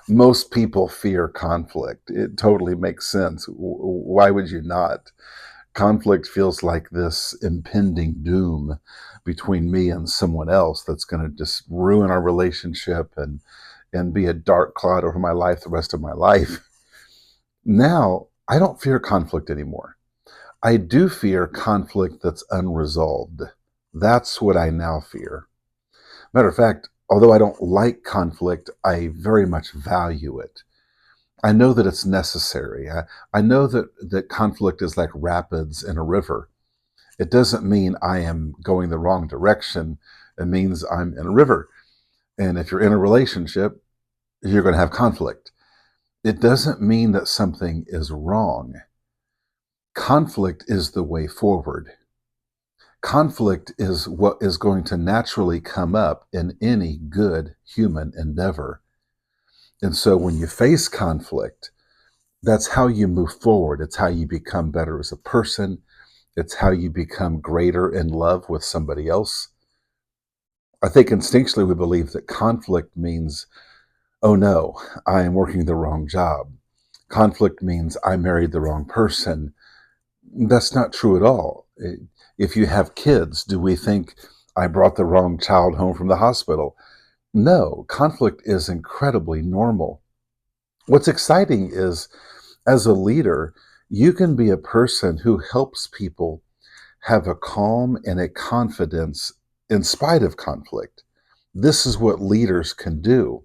Most people fear conflict. It totally makes sense. Why would you not? Conflict feels like this impending doom between me and someone else that's going to just ruin our relationship and be a dark cloud over my life the rest of my life. Now, I don't fear conflict anymore. I do fear conflict that's unresolved. That's what I now fear. Matter of fact, although I don't like conflict, I very much value it. I know that it's necessary. I know that conflict is like rapids in a river. It doesn't mean I am going the wrong direction. It means I'm in a river. And if you're in a relationship, you're going to have conflict. It doesn't mean that something is wrong. Conflict is the way forward. Conflict is what is going to naturally come up in any good human endeavor. And so when you face conflict, that's how you move forward. It's how you become better as a person. It's how you become greater in love with somebody else. I think instinctually we believe that conflict means, oh no, I am working the wrong job. Conflict means I married the wrong person. That's not true at all. If you have kids, do we think I brought the wrong child home from the hospital? No, conflict is incredibly normal. What's exciting is, as a leader, you can be a person who helps people have a calm and a confidence in spite of conflict. This is what leaders can do.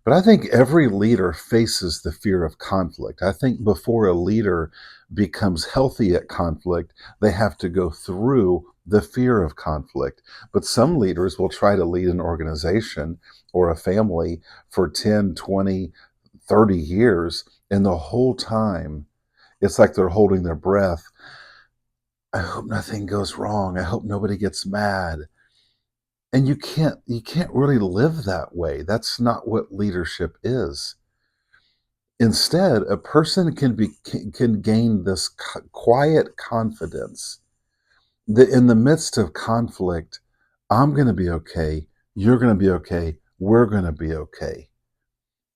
But I think every leader faces the fear of conflict. I think before a leader becomes healthy at conflict, they have to go through the fear of conflict. But some leaders will try to lead an organization or a family for 10, 20, 30 years, and the whole time it's like they're holding their breath. I hope nothing goes wrong. I hope nobody gets mad. And you can't really live that way. That's not what leadership is. Instead, a person can gain this quiet confidence that in the midst of conflict, I'm going to be okay, you're going to be okay, we're going to be okay,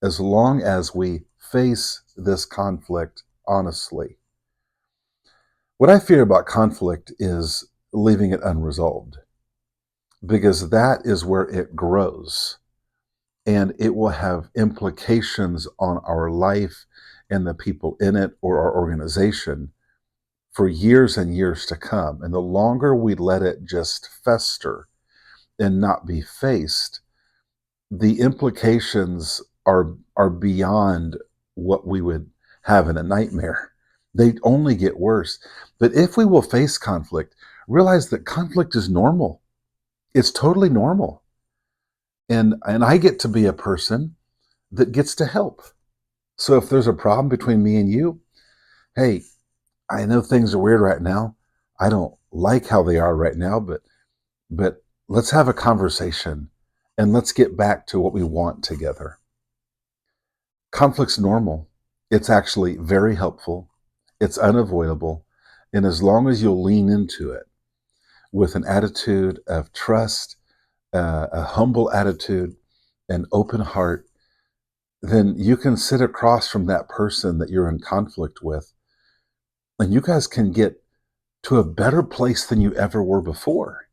as long as we face this conflict honestly. What I fear about conflict is leaving it unresolved, because that is where it grows and it will have implications on our life and the people in it or our organization for years and years to come. And the longer we let it just fester and not be faced, the implications are beyond what we would have in a nightmare. They only get worse. But if we will face conflict, realize that conflict is normal. It's totally normal. And I get to be a person that gets to help. So if there's a problem between me and you, hey, I know things are weird right now. I don't like how they are right now, but let's have a conversation and let's get back to what we want together. Conflict's normal. It's actually very helpful. It's unavoidable. And as long as you'll lean into it with an attitude of trust, a humble attitude, an open heart, then you can sit across from that person that you're in conflict with, and you guys can get to a better place than you ever were before.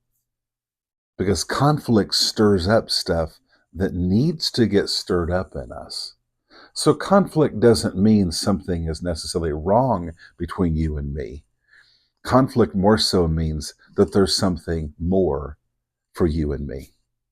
Because conflict stirs up stuff that needs to get stirred up in us. So conflict doesn't mean something is necessarily wrong between you and me. Conflict more so means that there's something more for you and me.